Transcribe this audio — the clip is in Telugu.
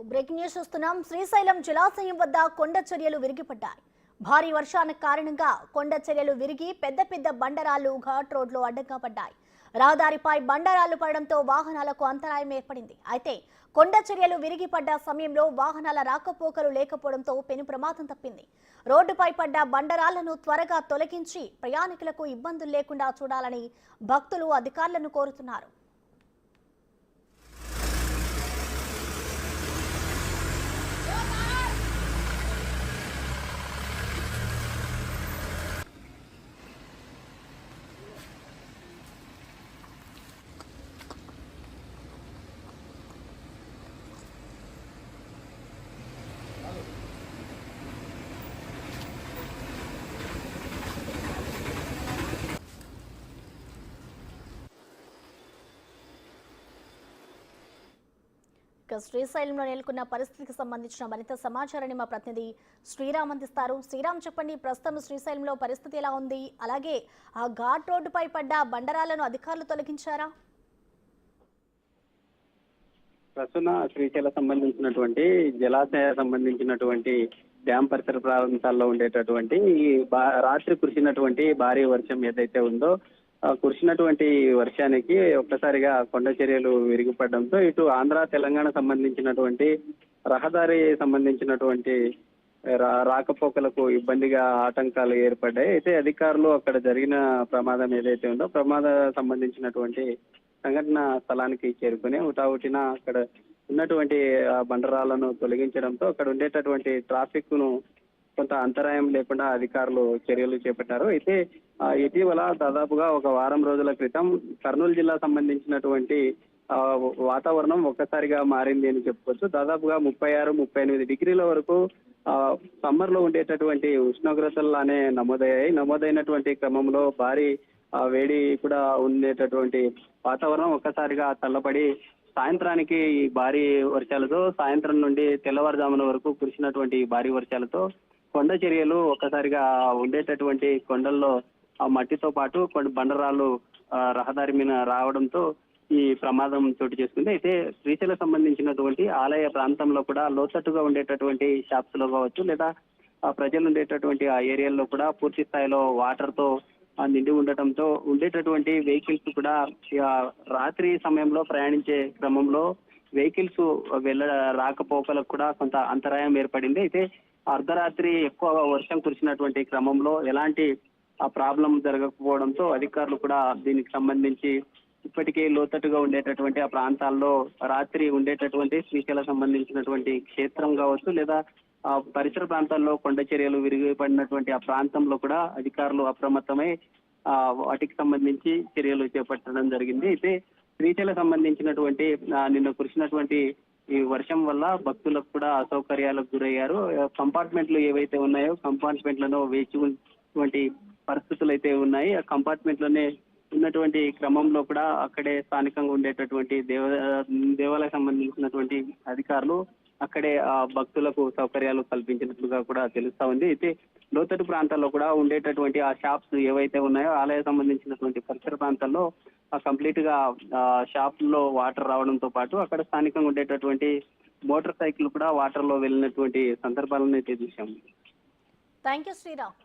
బ్రేకింగ్ న్యూస్ చూస్తున్నాం. శ్రీశైలం జలాశయం వద్ద కొండ చర్యలు విరిగిపడ్డాయి. భారీ వర్షాల కారణంగా కొండ చర్యలు విరిగి పెద్ద పెద్ద బండరాళ్లు ఘాట్ రోడ్లో అడ్డంగా పడ్డాయి. రహదారిపై బండరాళ్లు పడడంతో వాహనాలకు అంతరాయం ఏర్పడింది. అయితే కొండ చర్యలు విరిగిపడ్డ సమయంలో వాహనాల రాకపోకలు లేకపోవడంతో పెను ప్రమాదం తప్పింది. రోడ్డుపై పడ్డ బండరాళ్లను త్వరగా తొలగించి ప్రయాణికులకు ఇబ్బందులు లేకుండా చూడాలని భక్తులు అధికారులను కోరుతున్నారు. శ్రీశైలంలో నెలకొన్న పరిస్థితికి సంబంధించిన మరింత సమాచారాన్ని మా ప్రతినిధి శ్రీరామ్ అందిస్తారు. శ్రీరామ్, చెప్పండి, ప్రస్తుతం శ్రీశైలంలో పరిస్థితి ఎలా ఉంది? అలాగే ఆ ఘాట్ రోడ్డుపై పడ్డ బండరాలను అధికారులు తొలగించారా? ప్రస్తుతం శ్రీశైలం సంబంధించినటువంటి జలాశయ సంబంధించినటువంటి డ్యాం పరిసర ప్రాంతాల్లో ఉండేటటువంటి రాత్రి కురిసినటువంటి భారీ వర్షం ఏదైతే ఉందో కురిసినటువంటి వర్షానికి ఒక్కసారిగా కొండ చర్యలు విరిగిపడడంతో ఇటు ఆంధ్ర తెలంగాణ సంబంధించినటువంటి రహదారి సంబంధించినటువంటి రాకపోకలకు ఇబ్బందిగా ఆటంకాలు ఏర్పడ్డాయి. అయితే అధికారులు అక్కడ జరిగిన ప్రమాదం ఏదైతే ఉందో ప్రమాద సంబంధించినటువంటి సంఘటన స్థలానికి చేరుకుని హుటాహుటిన అక్కడ ఉన్నటువంటి బండరాలను తొలగించడంతో అక్కడ ఉండేటటువంటి ట్రాఫిక్ ను కొంత అంతరాయం లేకుండా అధికారులు చర్యలు చేపట్టారు. అయితే ఇటీవల దాదాపుగా ఒక వారం రోజుల క్రితం కర్నూలు జిల్లా సంబంధించినటువంటి వాతావరణం ఒక్కసారిగా మారింది అని చెప్పుకోవచ్చు. దాదాపుగా 36-38 డిగ్రీల వరకు సమ్మర్ లో ఉండేటటువంటి ఉష్ణోగ్రతల్లానే నమోదైనటువంటి క్రమంలో భారీ వేడి కూడా ఉండేటటువంటి వాతావరణం ఒక్కసారిగా చల్లబడి సాయంత్రానికి ఈ భారీ వర్షాలతో సాయంత్రం నుండి తెల్లవారుజామున వరకు కురిసినటువంటి భారీ వర్షాలతో కొండ చర్యలు ఒక్కసారిగా ఉండేటటువంటి కొండల్లో ఆ మట్టితో పాటు కొన్ని బండరాళ్ళు రహదారి మీద రావడంతో ఈ ప్రమాదం చోటు చేసుకుంది. అయితే శ్రీశైలం సంబంధించినటువంటి ఆలయ ప్రాంతంలో కూడా లోతట్టుగా ఉండేటటువంటి షాప్స్ లో కావచ్చు లేదా ప్రజలు ఉండేటటువంటి ఆ ఏరియాల్లో కూడా పూర్తి స్థాయిలో వాటర్ తో నిండి ఉండటంతో ఉండేటటువంటి వెహికల్స్ కూడా రాత్రి సమయంలో ప్రయాణించే క్రమంలో వెహికల్స్ రాకపోకలకు కూడా కొంత అంతరాయం ఏర్పడింది. అయితే అర్ధరాత్రి ఎక్కువ వర్షం కురిసినటువంటి క్రమంలో ఎలాంటి ప్రాబ్లం జరగకపోవడంతో అధికారులు కూడా దీనికి సంబంధించి ఇప్పటికే లోతట్టుగా ఉండేటటువంటి ఆ ప్రాంతాల్లో రాత్రి ఉండేటటువంటి శ్రీశైలం సంబంధించినటువంటి క్షేత్రం కావచ్చు లేదా పరిసర ప్రాంతాల్లో కొండ చర్యలు విరిగిపడినటువంటి ఆ ప్రాంతంలో కూడా అధికారులు అప్రమత్తమై వాటికి సంబంధించి చర్యలు చేపట్టడం జరిగింది. అయితే శ్రీశైలం సంబంధించినటువంటి నిన్న కురిసినటువంటి ఈ వర్షం వల్ల భక్తులకు కూడా అసౌకర్యాలకు గురయ్యారు. కంపార్ట్మెంట్లు ఏవైతే ఉన్నాయో కంపార్ట్మెంట్లను వేచి ఉన్నటువంటి పరిస్థితులు అయితే ఉన్నాయి. ఆ కంపార్ట్మెంట్లోనే ఉన్నటువంటి క్రమంలో కూడా అక్కడే స్థానికంగా ఉండేటటువంటి దేవాలయ సంబంధించినటువంటి అధికారులు అక్కడే భక్తులకు సౌకర్యాలు కల్పించినట్లుగా కూడా తెలుస్తా ఉంది. అయితే లోతట్టు ప్రాంతాల్లో కూడా ఉండేటటువంటి ఆ షాప్స్ ఏవైతే ఉన్నాయో ఆలయ సంబంధించినటువంటి పరిసర ప్రాంతాల్లో కంప్లీట్ గా షాప్ లో వాటర్ రావడంతో పాటు అక్కడ స్థానికంగా ఉండేటటువంటి మోటార్ సైకిల్ కూడా వాటర్ లో వెళ్ళినటువంటి సందర్భాలను అయితే చూసాము. Thank you Sriram.